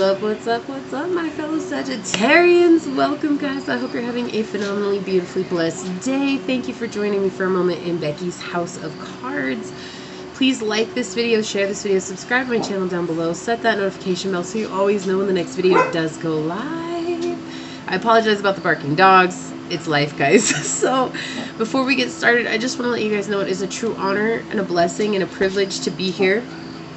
up, what's up, what's up, my fellow Sagittarians? Welcome, guys. I hope you're having a phenomenally, beautifully blessed day. Thank you for joining me for a moment in Becky's House of Cards. Please like this video, share this video, subscribe to my channel down below, set that notification bell so you always know when the next video does go live. I apologize about the barking dogs. It's life, guys. So before we get started, I just want to let you guys know it is a true honor and a blessing and a privilege to be here,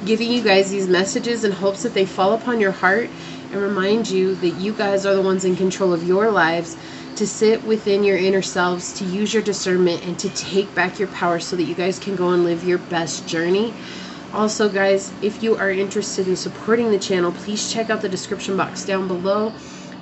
giving you guys these messages in hopes that they fall upon your heart and remind you that you guys are the ones in control of your lives, to sit within your inner selves, to use your discernment, and to take back your power so that you guys can go and live your best journey. Also, guys, if you are interested in supporting the channel, please check out the description box down below,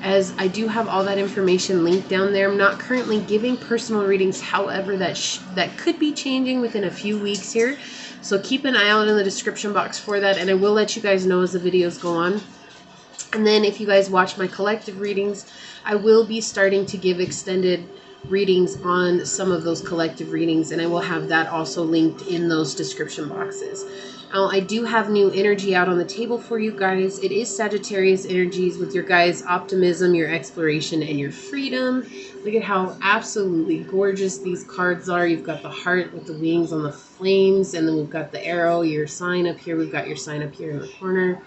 as I do have all that information linked down there. I'm not currently giving personal readings, however, that could be changing within a few weeks here. So keep an eye out in the description box for that, and I will let you guys know as the videos go on. And then if you guys watch my collective readings, I will be starting to give extended readings on some of those collective readings, and I will have that also linked in those description boxes. Now, I do have new energy out on the table for you guys. It is Sagittarius energies with your guys' optimism, your exploration, and your freedom. Look at how absolutely gorgeous these cards are. You've got the heart with the wings on the flames, and then we've got the arrow, your sign up here. We've got your sign up here in the corner.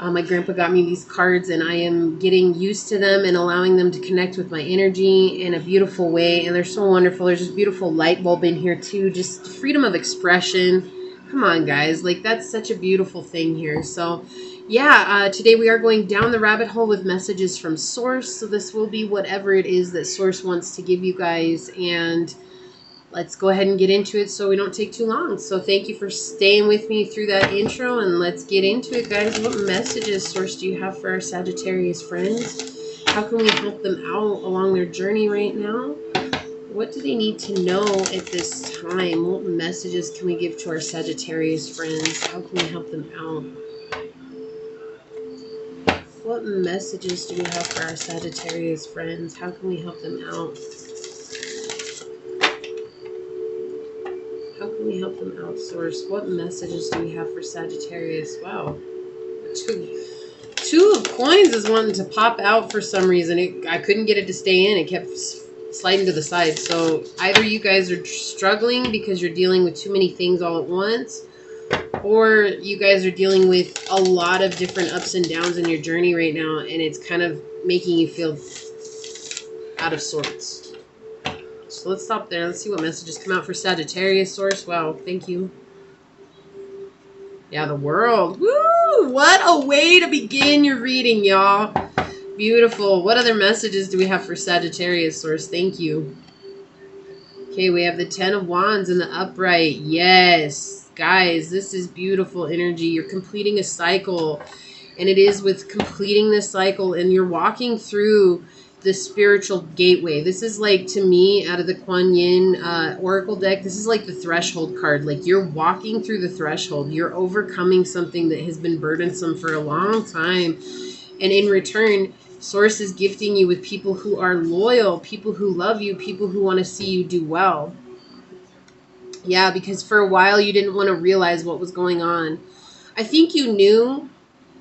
My grandpa got me these cards, and I am getting used to them and allowing them to connect with my energy in a beautiful way. And they're so wonderful. There's this beautiful light bulb in here too. Just freedom of expression. Come on, guys. Like, that's such a beautiful thing here. So yeah, today we are going down the rabbit hole with messages from Source. So this will be whatever it is that Source wants to give you guys, and let's go ahead and get into it so we don't take too long. So thank you for staying with me through that intro, and let's get into it, guys. What messages, Source, do you have for our Sagittarius friends? How can we help them out along their journey right now? What do they need to know at this time? What messages can we give to our Sagittarius friends? How can we help them out? What messages do we have for our Sagittarius friends? How can we help them out? How can we help them out, Source? What messages do we have for Sagittarius? Wow. Two of coins is wanting to pop out for some reason. I couldn't get it to stay in. It kept sliding to the side. So either you guys are struggling because you're dealing with too many things all at once, or you guys are dealing with a lot of different ups and downs in your journey right now, and it's kind of making you feel out of sorts. So let's stop there. Let's see what messages come out for Sagittarius, Source. Wow, thank you. Yeah, the World. Woo! What a way to begin your reading, y'all. Beautiful. What other messages do we have for Sagittarius, Source? Thank you. Okay, we have the Ten of Wands in the upright. Yes. Guys, this is beautiful energy. You're completing a cycle, and it is with completing this cycle, and you're walking through the spiritual gateway. This is like, to me, out of the Kuan Yin Oracle deck, this is like the threshold card. Like, you're walking through the threshold. You're overcoming something that has been burdensome for a long time. And in return, Source is gifting you with people who are loyal, people who love you, people who want to see you do well. Yeah, because for a while you didn't want to realize what was going on. I think you knew.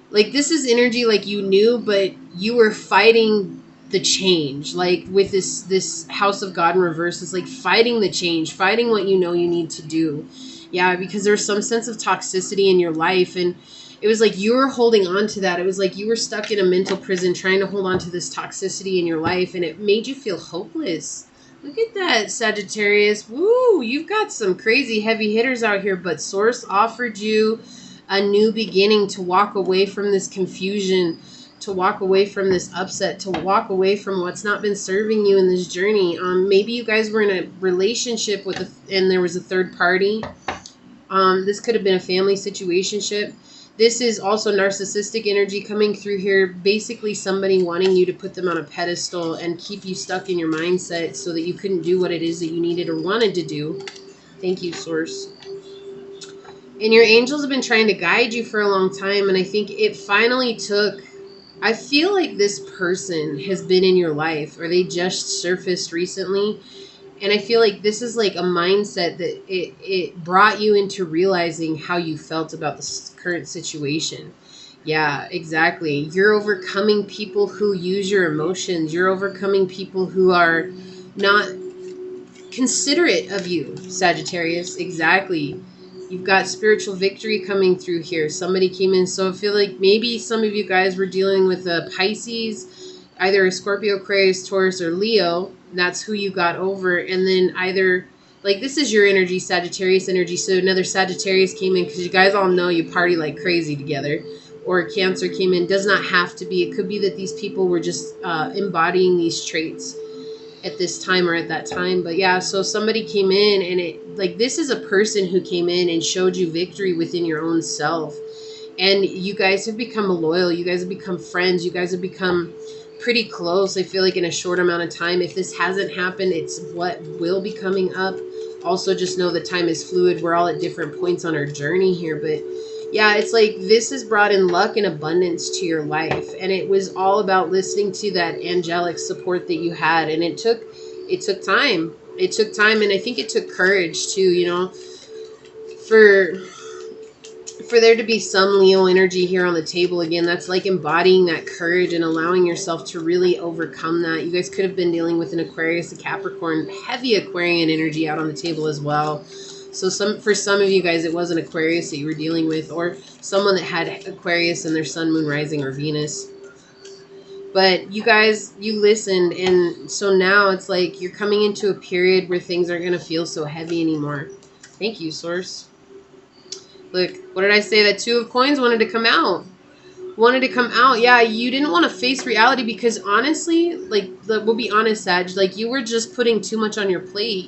Like, this is energy like you knew, but you were fighting the change. Like, with this House of God in reverse, it's like fighting the change, fighting what you know you need to do. Yeah, because there's some sense of toxicity in your life, and it was like you were holding on to that. It was like you were stuck in a mental prison trying to hold on to this toxicity in your life, and it made you feel hopeless. Look at that, Sagittarius. Woo, you've got some crazy heavy hitters out here, but Source offered you a new beginning, to walk away from this confusion, to walk away from this upset, to walk away from what's not been serving you in this journey. Maybe you guys were in a relationship and there was a third party. This could have been a family situationship. This is also narcissistic energy coming through here. Basically, somebody wanting you to put them on a pedestal and keep you stuck in your mindset so that you couldn't do what it is that you needed or wanted to do. Thank you, Source. And your angels have been trying to guide you for a long time, and I think it finally took... I feel like this person has been in your life, or they just surfaced recently, and I feel like this is like a mindset that it brought you into realizing how you felt about this current situation. Yeah, exactly. You're overcoming people who use your emotions. You're overcoming people who are not considerate of you, Sagittarius. Exactly. You've got spiritual victory coming through here. Somebody came in. So I feel like maybe some of you guys were dealing with a Pisces, either a Scorpio, Aquarius, Taurus, or Leo. That's who you got over. And then either, like, this is your energy, Sagittarius energy. So another Sagittarius came in because you guys all know you party like crazy together. Or Cancer came in. Does not have to be. It could be that these people were just embodying these traits at this time or at that time. But yeah, so somebody came in, and it, like, this is a person who came in and showed you victory within your own self, and you guys have become loyal, you guys have become friends, you guys have become pretty close. I feel like in a short amount of time. If this hasn't happened, it's what will be coming up. Also, just know that time is fluid. We're all at different points on our journey here, but yeah, it's like this has brought in luck and abundance to your life. And it was all about listening to that angelic support that you had. And it took time. It took time, and I think it took courage too, you know, for there to be some Leo energy here on the table again. That's like embodying that courage and allowing yourself to really overcome that. You guys could have been dealing with an Aquarius, a Capricorn, heavy Aquarian energy out on the table as well. So for some of you guys, it was an Aquarius that you were dealing with, or someone that had Aquarius in their sun, moon, rising, or Venus. But you guys, you listened, and so now it's like you're coming into a period where things aren't going to feel so heavy anymore. Thank you, Source. Look, what did I say? That Two of Coins wanted to come out. Wanted to come out. Yeah, you didn't want to face reality because honestly, like, we'll be honest, Sag, like, you were just putting too much on your plate.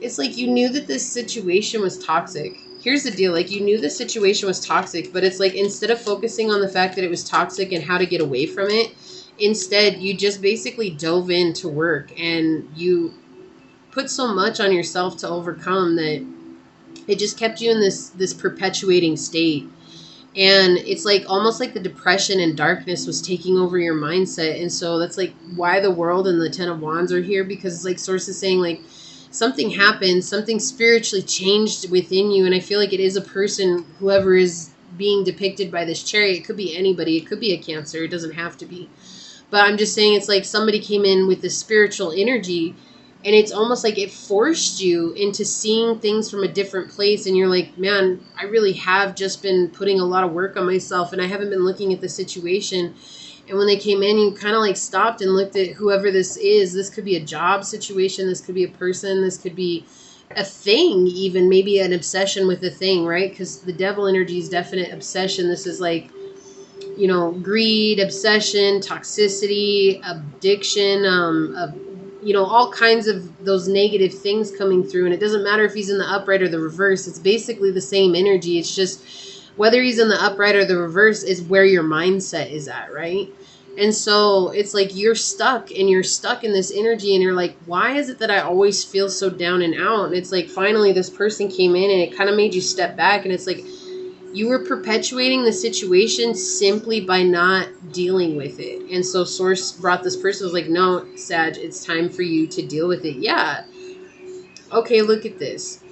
It's like you knew that this situation was toxic. Here's the deal. Like, you knew the situation was toxic, but it's like instead of focusing on the fact that it was toxic and how to get away from it, instead you just basically dove into work, and you put so much on yourself to overcome that it just kept you in this perpetuating state. And it's like almost like the depression and darkness was taking over your mindset. And so that's like why the World and the Ten of Wands are here, because it's like Source is saying, like, something happened, something spiritually changed within you. And I feel like it is a person, whoever is being depicted by this chariot. It could be anybody. It could be a Cancer. It doesn't have to be. But I'm just saying, it's like somebody came in with this spiritual energy, and it's almost like it forced you into seeing things from a different place. And you're like, man, I really have just been putting a lot of work on myself, and I haven't been looking at the situation. And when they came in, you kind of like stopped and looked at whoever this is. This could be a job situation. This could be a person. This could be a thing, even maybe an obsession with a thing, right? Because the Devil energy is definite obsession. This is like, you know, greed, obsession, toxicity, addiction, you know, all kinds of those negative things coming through. And it doesn't matter if he's in the upright or the reverse. It's basically the same energy. It's just whether he's in the upright or the reverse is where your mindset is at, right? And so it's like you're stuck in this energy, and you're like, why is it that I always feel so down and out? And it's like finally this person came in, and it kind of made you step back. And it's like you were perpetuating the situation simply by not dealing with it. And so Source brought this person, was like, no, Sag, it's time for you to deal with it. Yeah. Okay, look at this.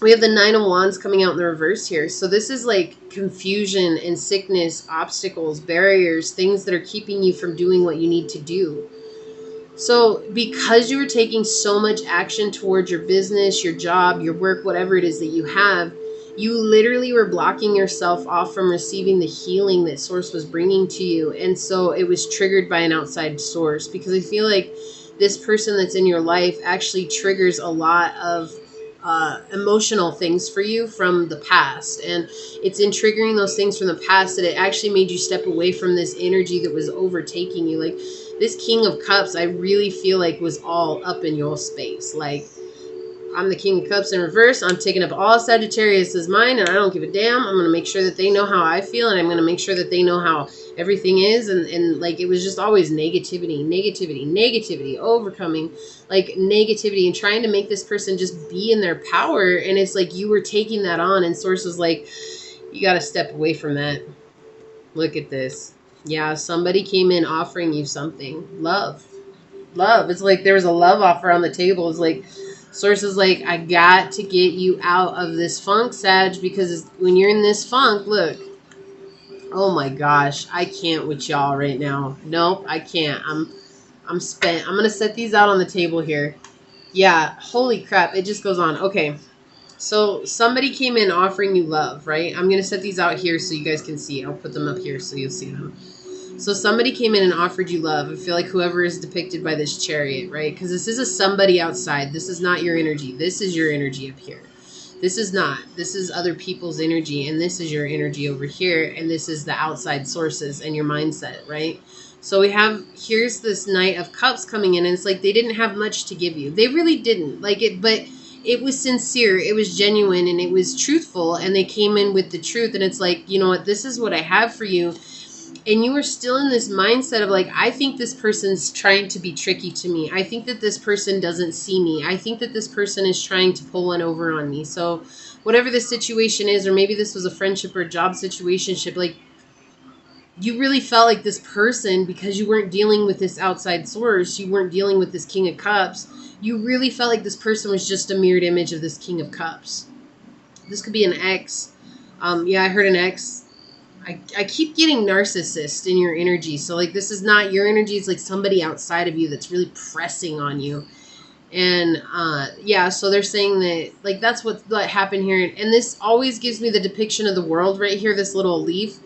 We have the Nine of Wands coming out in the reverse here. So this is like confusion and sickness, obstacles, barriers, things that are keeping you from doing what you need to do. So because you were taking so much action towards your business, your job, your work, whatever it is that you have, you literally were blocking yourself off from receiving the healing that Source was bringing to you. And so it was triggered by an outside source, because I feel like this person that's in your life actually triggers a lot of emotional things for you from the past. And it's in triggering those things from the past that it actually made you step away from this energy that was overtaking you. Like this King of Cups, I really feel like was all up in your space. Like, I'm the King of Cups in reverse. I'm taking up all Sagittarius's mind, and I don't give a damn. I'm going to make sure that they know how I feel, and I'm going to make sure that they know how everything is. And like, it was just always negativity, overcoming like negativity and trying to make this person just be in their power. And it's like you were taking that on, and Source was like, you got to step away from that. Look at this. Yeah, somebody came in offering you something. Love. It's like there was a love offer on the table. It's like Source is like, I got to get you out of this funk, Sag, because when you're in this funk, look, Oh my gosh, I can't with y'all right now. Nope, I can't. I'm spent. I'm gonna set these out on the table here. Yeah, holy crap, it just goes on. Okay, so somebody came in offering you love, right? I'm gonna set these out here so you guys can see. I'll put them up here so you'll see them. So somebody came in and offered you love. I feel like whoever is depicted by this chariot, right? Because this is a somebody outside. This is not your energy. This is your energy up here. This is not. This is other people's energy, and this is your energy over here, and this is the outside sources and your mindset, right? So we have, here's this Knight of Cups coming in, and it's like they didn't have much to give you. They really didn't. Like it, but it was sincere, it was genuine, and it was truthful, and they came in with the truth, and it's like, you know what, this is what I have for you. And you were still in this mindset of like, I think this person's trying to be tricky to me. I think that this person doesn't see me. I think that this person is trying to pull one over on me. So whatever the situation is, or maybe this was a friendship or a job situationship, like you really felt like this person, because you weren't dealing with this outside source, you weren't dealing with this King of Cups, you really felt like this person was just a mirrored image of this King of Cups. This could be an ex. Yeah, I heard an ex. I keep getting narcissist in your energy. So like this is not your energy. It's like somebody outside of you that's really pressing on you. And yeah, so they're saying that like that's what happened here. And this always gives me the depiction of the world right here, this little leaf.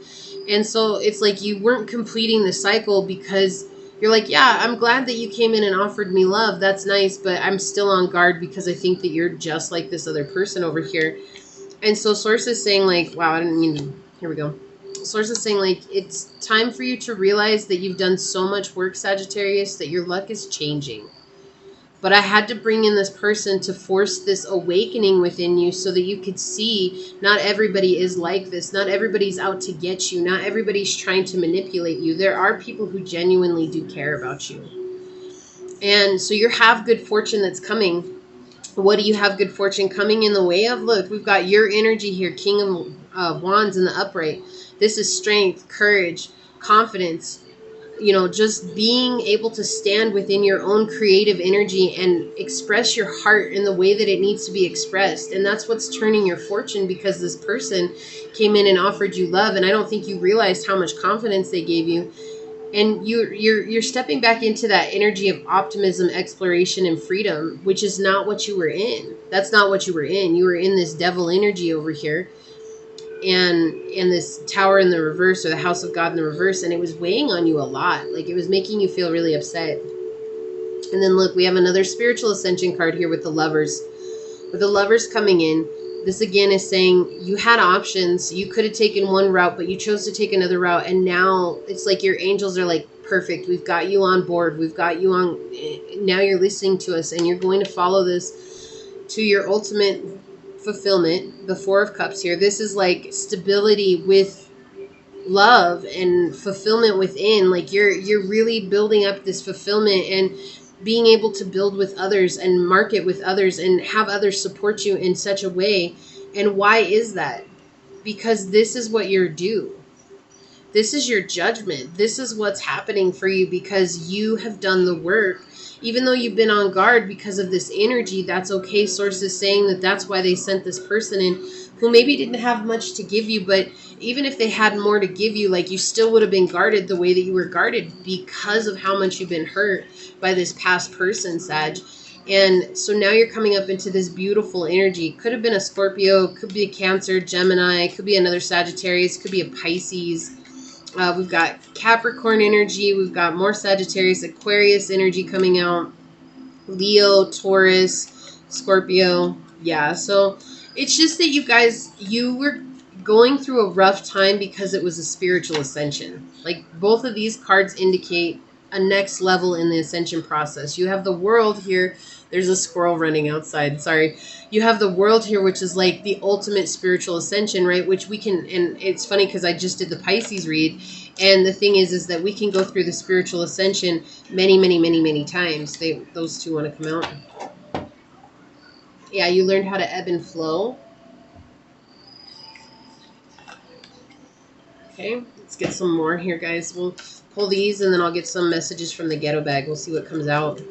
And so it's like you weren't completing the cycle because you're like, yeah, I'm glad that you came in and offered me love. That's nice. But I'm still on guard because I think that you're just like this other person over here. And so Source is saying like, wow, I didn't mean to, here we go. Source is saying like, it's time for you to realize that you've done so much work, Sagittarius, that your luck is changing. But I had to bring in this person to force this awakening within you so that you could see not everybody is like this. Not everybody's out to get you. Not everybody's trying to manipulate you. There are people who genuinely do care about you. And so you have good fortune that's coming. What do you have good fortune coming in the way of? Look, we've got your energy here, King of Wands in the upright. This is strength, courage, confidence, you know, just being able to stand within your own creative energy and express your heart in the way that it needs to be expressed. And that's what's turning your fortune, because this person came in and offered you love. And I don't think you realized how much confidence they gave you. And you're stepping back into that energy of optimism, exploration, and freedom, which is not what you were in. That's not what you were in. You were in this devil energy over here, and this Tower in the reverse, or the House of God in the reverse, and it was weighing on you a lot. Like it was making you feel really upset. And then look, we have another spiritual ascension card here with the Lovers. With the Lovers coming in, this again is saying you had options. You could have taken one route, but you chose to take another route. And now it's like your angels are like, perfect. We've got you on board. We've got you on. Now you're listening to us, and you're going to follow this to your ultimate fulfillment. The Four of Cups here. This is like stability with love and fulfillment within. Like you're really building up this fulfillment and being able to build with others and market with others and have others support you in such a way. And why is that? Because this is what you're due. This is your judgment. This is what's happening for you because you have done the work. Even though you've been on guard because of this energy, that's okay. Source is saying that that's why they sent this person in who maybe didn't have much to give you, but even if they had more to give you, like you still would have been guarded the way that you were guarded because of how much you've been hurt by this past person, Sag. And so now you're coming up into this beautiful energy. Could have been a Scorpio, could be a Cancer, Gemini, could be another Sagittarius, could be a Pisces. We've got Capricorn energy. We've got more Sagittarius, Aquarius energy coming out. Leo, Taurus, Scorpio. Yeah, so it's just that you were going through a rough time because it was a spiritual ascension. Like both of these cards indicate a next level in the ascension process. You have the World here. There's a squirrel running outside. Sorry. You have the World here, which is like the ultimate spiritual ascension, right? Which we can, and it's funny because I just did the Pisces read. And the thing is that we can go through the spiritual ascension many, many, many, many times. Those two want to come out. Yeah, you learned how to ebb and flow. Okay, let's get some more here, guys. We'll pull these and then I'll get some messages from the ghetto bag. We'll see what comes out.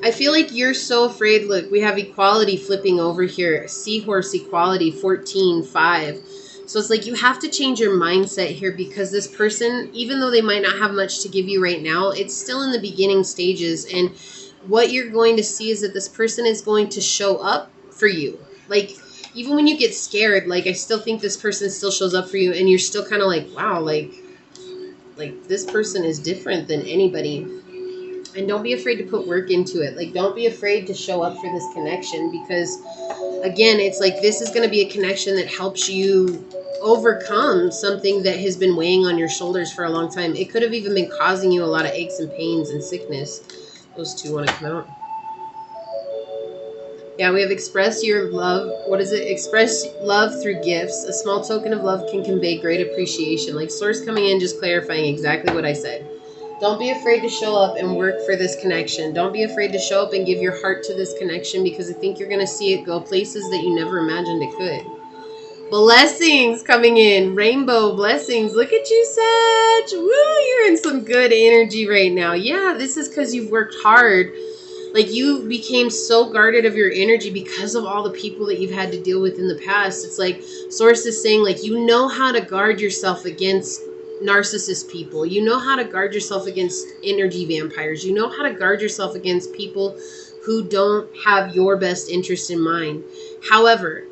I feel like you're so afraid. Look, we have equality flipping over here. Seahorse equality, 14-5. So it's like you have to change your mindset here, because this person, even though they might not have much to give you right now, it's still in the beginning stages. And what you're going to see is that this person is going to show up for you. Like, even when you get scared, like, I still think this person still shows up for you, and you're still kind of like, wow, like this person is different than anybody. And don't be afraid to put work into it. Like, don't be afraid to show up for this connection, because again, it's like this is going to be a connection that helps you overcome something that has been weighing on your shoulders for a long time. It could have even been causing you a lot of aches and pains and sickness. Those two want to come out. Yeah, we have express your love. What is it? Express love through gifts. A small token of love can convey great appreciation. Like, source coming in, just clarifying exactly what I said. Don't be afraid to show up and work for this connection. Don't be afraid to show up and give your heart to this connection, because I think you're going to see it go places that you never imagined it could. Blessings coming in. Rainbow blessings. Look at you, Sag. Woo, you're in some good energy right now. Yeah, this is because you've worked hard. Like, you became so guarded of your energy because of all the people that you've had to deal with in the past. It's like source is saying, like, you know how to guard yourself against narcissist people. You know how to guard yourself against energy vampires. You know how to guard yourself against people who don't have your best interest in mind. However,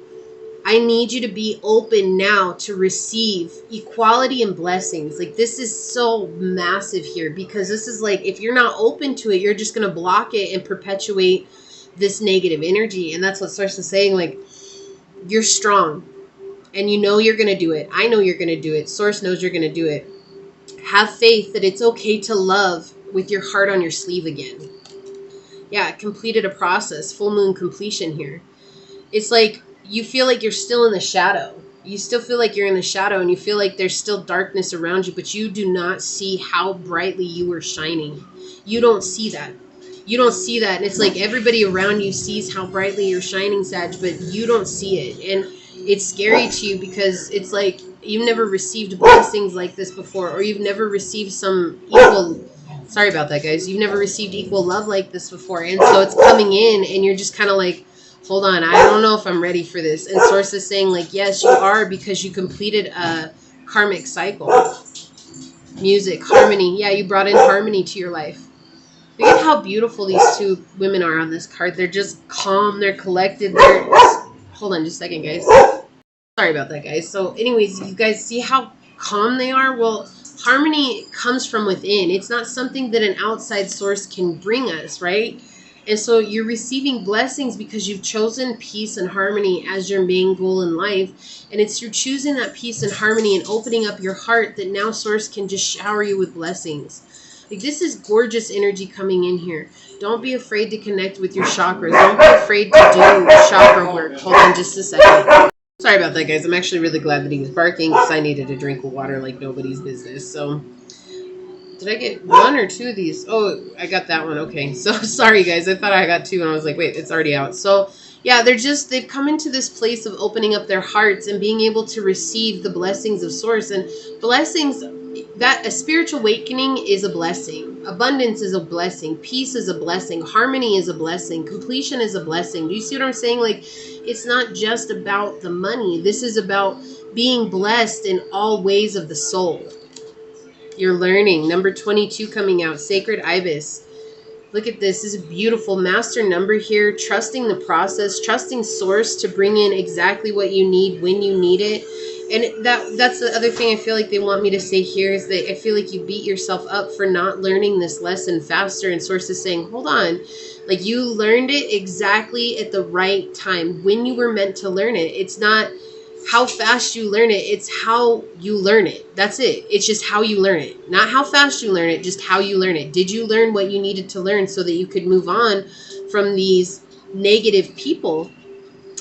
I need you to be open now to receive equality and blessings. Like, this is so massive here, because this is like, if you're not open to it, you're just going to block it and perpetuate this negative energy. And that's what Source is saying. Like, you're strong and you know you're going to do it. I know you're going to do it. Source knows you're going to do it. Have faith that it's okay to love with your heart on your sleeve again. Yeah, completed a process. Full moon completion here. It's like, you feel like you're still in the shadow. You still feel like you're in the shadow, and you feel like there's still darkness around you, but you do not see how brightly you are shining. You don't see that. You don't see that. And it's like everybody around you sees how brightly you're shining, Sag, but you don't see it. And it's scary to you, because it's like you've never received blessings like this before, or you've never received some equal... Sorry about that, guys. You've never received equal love like this before. And so it's coming in, and you're just kind of like, hold on, I don't know if I'm ready for this. And Source is saying, like, yes, you are, because you completed a karmic cycle. Music, harmony. Yeah, you brought in harmony to your life. Look at how beautiful these two women are on this card. They're just calm. They're collected. Hold on just a second, guys. Sorry about that, guys. So anyways, you guys see how calm they are? Well, harmony comes from within. It's not something that an outside source can bring us, right? And so you're receiving blessings because you've chosen peace and harmony as your main goal in life. And it's through choosing that peace and harmony and opening up your heart that now Source can just shower you with blessings. Like, this is gorgeous energy coming in here. Don't be afraid to connect with your chakras. Don't be afraid to do chakra work. Hold on just a second. Sorry about that, guys. I'm actually really glad that he was barking, because I needed a drink of water like nobody's business. So... did I get one or two of these? Oh, I got that one. Okay. So sorry, guys. I thought I got two, and I was like, wait, it's already out. So yeah, they've come into this place of opening up their hearts and being able to receive the blessings of Source. And blessings, that a spiritual awakening is a blessing. Abundance is a blessing. Peace is a blessing. Harmony is a blessing. Completion is a blessing. Do you see what I'm saying? Like, it's not just about the money. This is about being blessed in all ways of the soul. You're learning. Number 22 coming out. Sacred Ibis. Look at this. This is a beautiful master number here. Trusting the process. Trusting Source to bring in exactly what you need when you need it. And that's the other thing I feel like they want me to say here, is that I feel like you beat yourself up for not learning this lesson faster. And Source is saying, hold on. Like, you learned it exactly at the right time, when you were meant to learn it. It's not how fast you learn it, it's how you learn it. That's it. It's just how you learn it. Not how fast you learn it, just how you learn it. Did you learn what you needed to learn so that you could move on from these negative people,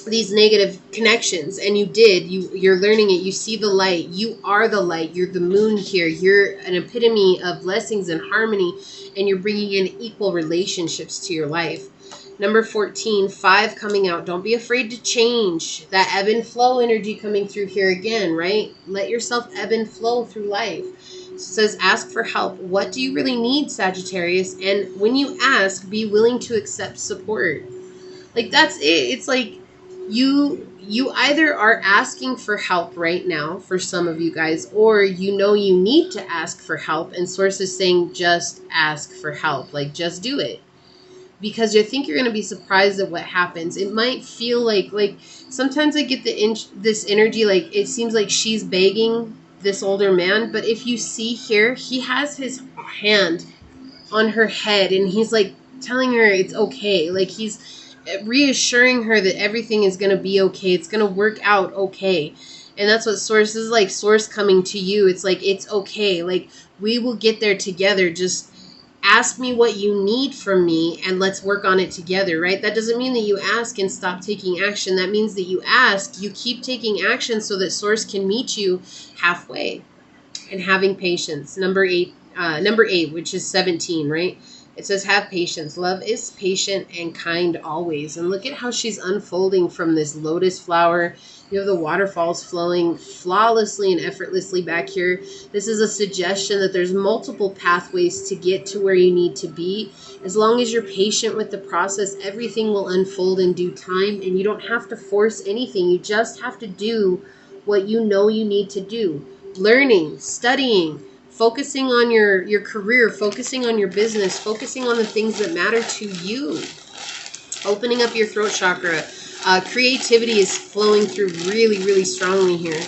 these negative connections? And you did. You're learning it. You see the light. You are the light. You're the moon here. You're an epitome of blessings and harmony, and you're bringing in equal relationships to your life. Number 14, 5 coming out. Don't be afraid to change. That ebb and flow energy coming through here again, right? Let yourself ebb and flow through life. It says, ask for help. What do you really need, Sagittarius? And when you ask, be willing to accept support. Like, that's it. It's like you you either are asking for help right now for some of you guys, or you know you need to ask for help, and Source is saying just ask for help. Like, just do it. Because you think you're going to be surprised at what happens. It might feel like sometimes I get this energy, like it seems like she's begging this older man. But if you see here, he has his hand on her head and he's like telling her it's okay. Like he's reassuring her that everything is going to be okay. It's going to work out okay. And that's what Source is like. Source coming to you. It's like, it's okay. Like, we will get there together. Just ask me what you need from me and let's work on it together, right? That doesn't mean that you ask and stop taking action. That means that you ask, you keep taking action so that Source can meet you halfway. And having patience. Number eight, which is 17, right? It says, have patience. Love is patient and kind always. And look at how she's unfolding from this lotus flower. You have the waterfalls flowing flawlessly and effortlessly back here. This is a suggestion that there's multiple pathways to get to where you need to be. As long as you're patient with the process, everything will unfold in due time, and you don't have to force anything. You just have to do what you know you need to do. Learning, studying, focusing on your career, focusing on your business, focusing on the things that matter to you. Opening up your throat chakra. Creativity is flowing through really, really strongly here.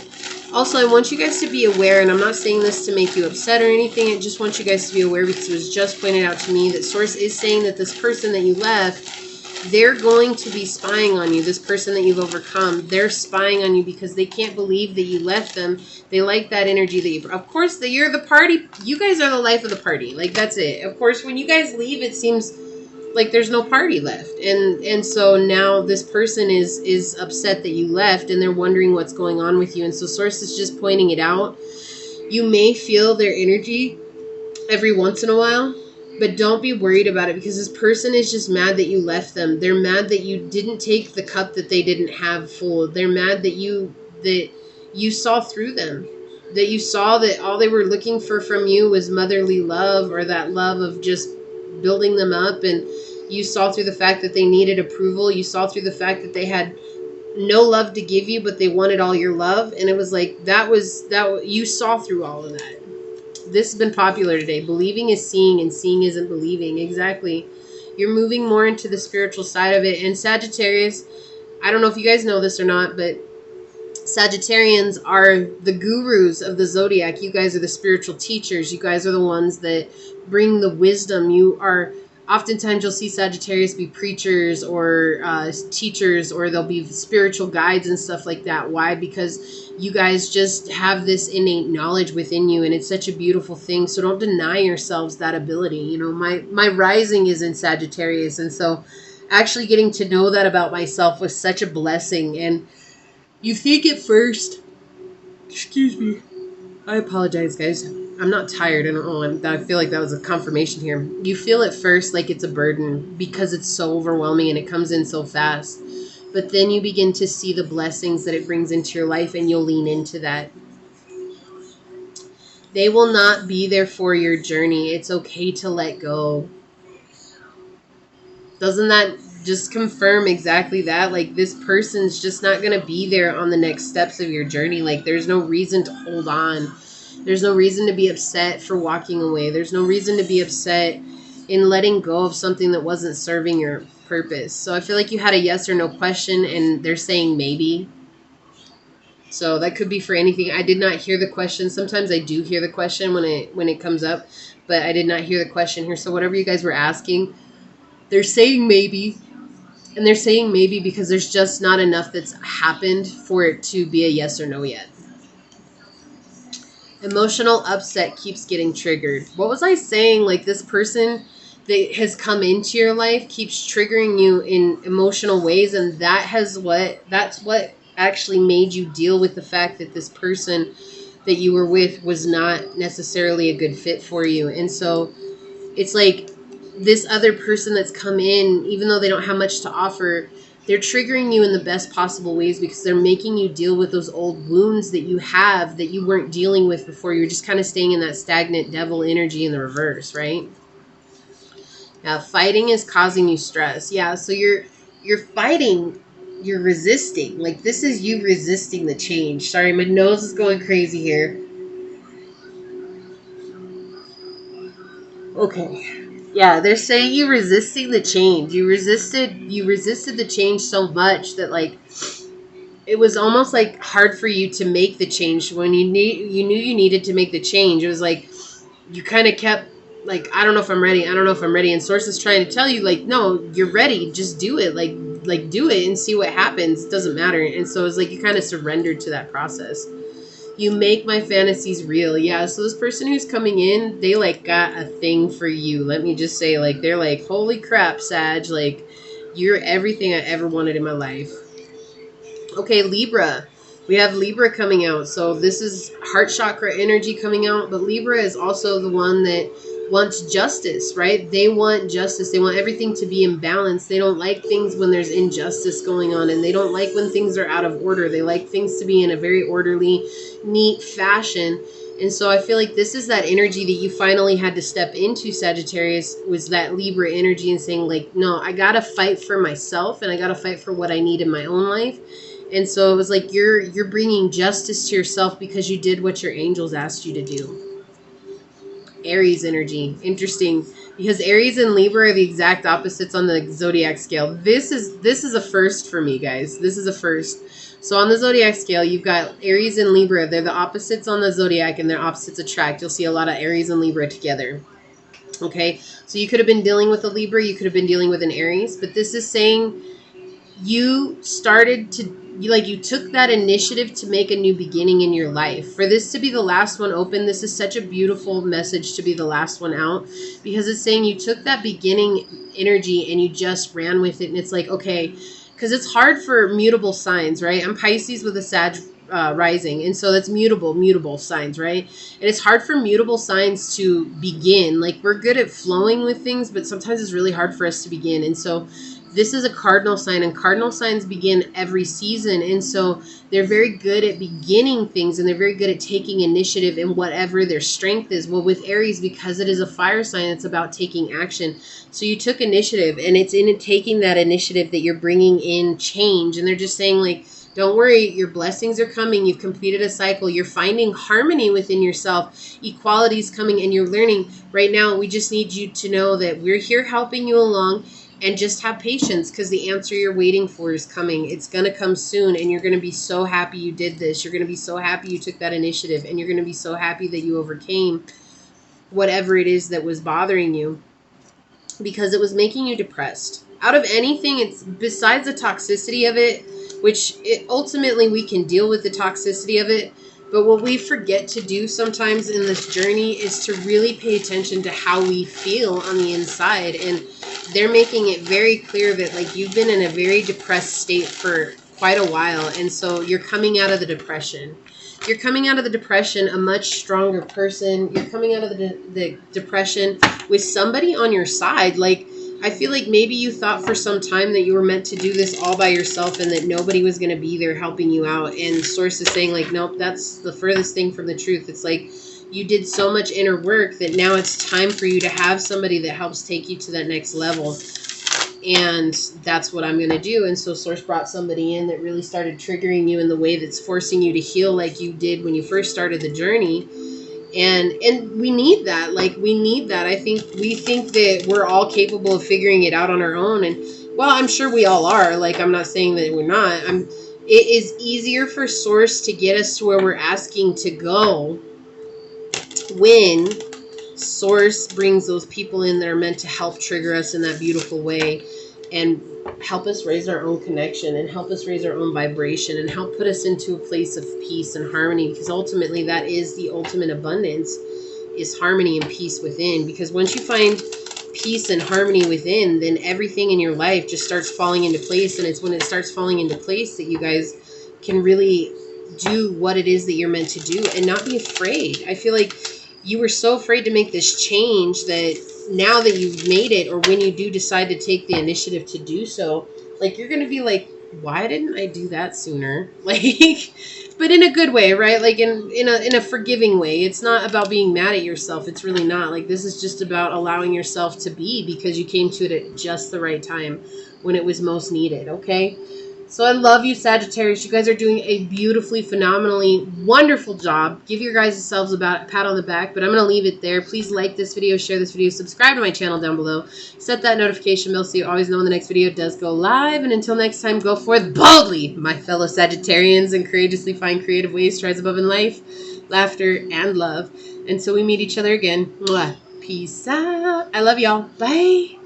Also, I want you guys to be aware, and I'm not saying this to make you upset or anything. I just want you guys to be aware because it was just pointed out to me that Source is saying that this person that you left, they're going to be spying on you. This person that you've overcome, they're spying on you because they can't believe that you left them. They like that energy that you... Of course, you're the party. You guys are the life of the party. Like, that's it. Of course, when you guys leave, it seems like there's no party left. And so now this person is upset that you left, and they're wondering what's going on with you. And so Source is just pointing it out. You may feel their energy every once in a while, but don't be worried about it because this person is just mad that you left them. They're mad that you didn't take the cup that they didn't have full. They're mad that you saw through them. That you saw that all they were looking for from you was motherly love, or that love of just building them up. And you saw through the fact that they needed approval. You saw through the fact that they had no love to give you, but they wanted all your love. And it was like, you saw through all of that. This has been popular today. Believing is seeing, and seeing isn't believing. Exactly. You're moving more into the spiritual side of it. And Sagittarius, I don't know if you guys know this or not, but Sagittarians are the gurus of the zodiac. You guys are the spiritual teachers. You guys are the ones that bring the wisdom. You are, oftentimes you'll see Sagittarius be preachers or teachers, or they'll be spiritual guides and stuff like that. Why? Because you guys just have this innate knowledge within you, and it's such a beautiful thing. So don't deny yourselves that ability. You know, my rising is in Sagittarius, and so actually getting to know that about myself was such a blessing. And you think at first, excuse me, I apologize, guys. I'm not tired. I don't know. I feel like that was a confirmation here. You feel at first like it's a burden because it's so overwhelming and it comes in so fast. But then you begin to see the blessings that it brings into your life, and you'll lean into that. They will not be there for your journey. It's okay to let go. Doesn't that just confirm exactly that? Like, this person's just not going to be there on the next steps of your journey. Like, there's no reason to hold on. There's no reason to be upset for walking away. There's no reason to be upset in letting go of something that wasn't serving your purpose. So I feel like you had a yes or no question, and they're saying maybe. So that could be for anything. I did not hear the question. Sometimes I do hear the question when it comes up, but I did not hear the question here. So whatever you guys were asking, they're saying maybe. And they're saying maybe because there's just not enough that's happened for it to be a yes or no yet. Emotional upset keeps getting triggered. What was I saying? Like, this person that has come into your life keeps triggering you in emotional ways, and that's what actually made you deal with the fact that this person that you were with was not necessarily a good fit for you. And so it's like this other person that's come in, even though they don't have much to offer, they're triggering you in the best possible ways because they're making you deal with those old wounds that you have that you weren't dealing with before. You're just kind of staying in that stagnant devil energy in the reverse, right? Now, fighting is causing you stress. Yeah, so you're fighting you're resisting. Like, this is you resisting the change. Sorry, my nose is going crazy here. Okay. Yeah, they're saying you resisting the change. You resisted the change so much that, like, it was almost like hard for you to make the change when you knew you needed to make the change. It was like you kind of kept like, I don't know if I'm ready. I don't know if I'm ready. And Source is trying to tell you, like, no, you're ready. Just do it. Like do it and see what happens. It doesn't matter. And so it's like you kind of surrendered to that process. You make my fantasies real. Yeah, so this person who's coming in, they like got a thing for you. Let me just say, like, they're like, holy crap, Sag, like, you're everything I ever wanted in my life. Okay, Libra. We have Libra coming out. So this is heart chakra energy coming out, but Libra is also the one that wants justice, right? They want justice. They want everything to be in balance. They don't like things when there's injustice going on, and they don't like when things are out of order. They like things to be in a very orderly, neat fashion. And so I feel like this is that energy that you finally had to step into, Sagittarius, was that Libra energy and saying, like, no, I got to fight for myself and I got to fight for what I need in my own life. And so it was like you're bringing justice to yourself because you did what your angels asked you to do. Aries energy. Interesting. Because Aries and Libra are the exact opposites on the zodiac scale. This is a first for me, guys. This is a first. So on the zodiac scale, you've got Aries and Libra. They're the opposites on the zodiac, and their opposites attract. You'll see a lot of Aries and Libra together. Okay? So you could have been dealing with a Libra. You could have been dealing with an Aries. But this is saying you started to, you took that initiative to make a new beginning in your life. For this to be the last one open, this is such a beautiful message to be the last one out, because it's saying you took that beginning energy and you just ran with it. And it's like, okay, because it's hard for mutable signs, right? I'm Pisces with a Sag rising, and so that's mutable signs, right? And it's hard for mutable signs to begin. Like, we're good at flowing with things, but sometimes it's really hard for us to begin. And so this is a cardinal sign, and cardinal signs begin every season. And so they're very good at beginning things, and they're very good at taking initiative in whatever their strength is. Well, with Aries, because it is a fire sign, it's about taking action. So you took initiative, and it's in taking that initiative that you're bringing in change. And they're just saying, like, don't worry, your blessings are coming. You've completed a cycle. You're finding harmony within yourself. Equality is coming, and you're learning. Right now, we just need you to know that we're here helping you along. And just have patience, because the answer you're waiting for is coming. It's going to come soon, and you're going to be so happy you did this. You're going to be so happy you took that initiative, and you're going to be so happy that you overcame whatever it is that was bothering you, because it was making you depressed. Out of anything, it's besides the toxicity of it, which ultimately we can deal with the toxicity of it. But what we forget to do sometimes in this journey is to really pay attention to how we feel on the inside. And they're making it very clear that, like, you've been in a very depressed state for quite a while. And so you're coming out of the depression. You're coming out of the depression a much stronger person. You're coming out of the depression with somebody on your side. Like, I feel like maybe you thought for some time that you were meant to do this all by yourself and that nobody was going to be there helping you out. And Source is saying, like, nope, that's the furthest thing from the truth. It's like you did so much inner work that now it's time for you to have somebody that helps take you to that next level. And that's what I'm going to do. And so Source brought somebody in that really started triggering you in the way that's forcing you to heal like you did when you first started the journey. And we need that. Like, we need that. We think that we're all capable of figuring it out on our own. And, well, I'm sure we all are. Like, I'm not saying that we're not. It is easier for Source to get us to where we're asking to go when Source brings those people in that are meant to help trigger us in that beautiful way and help us raise our own connection and help us raise our own vibration and help put us into a place of peace and harmony, because ultimately that is the ultimate abundance, is harmony and peace within. Because once you find peace and harmony within, then everything in your life just starts falling into place. And it's when it starts falling into place that you guys can really do what it is that you're meant to do and not be afraid. I feel like you were so afraid to make this change that now that you've made it, or when you do decide to take the initiative to do so, like, you're going to be like, why didn't I do that sooner? Like, but in a good way, right? Like in a forgiving way. It's not about being mad at yourself. It's really not. Like, this is just about allowing yourself to be, because you came to it at just the right time when it was most needed. Okay. So I love you, Sagittarius. You guys are doing a beautifully, phenomenally, wonderful job. Give your guys yourselves a pat on the back, but I'm going to leave it there. Please like this video, share this video, subscribe to my channel down below. Set that notification bell so you always know when the next video does go live. And until next time, go forth boldly, my fellow Sagittarians, and courageously find creative ways to rise above in life, laughter, and love. Until we meet each other again. Mwah. Peace out. I love y'all. Bye.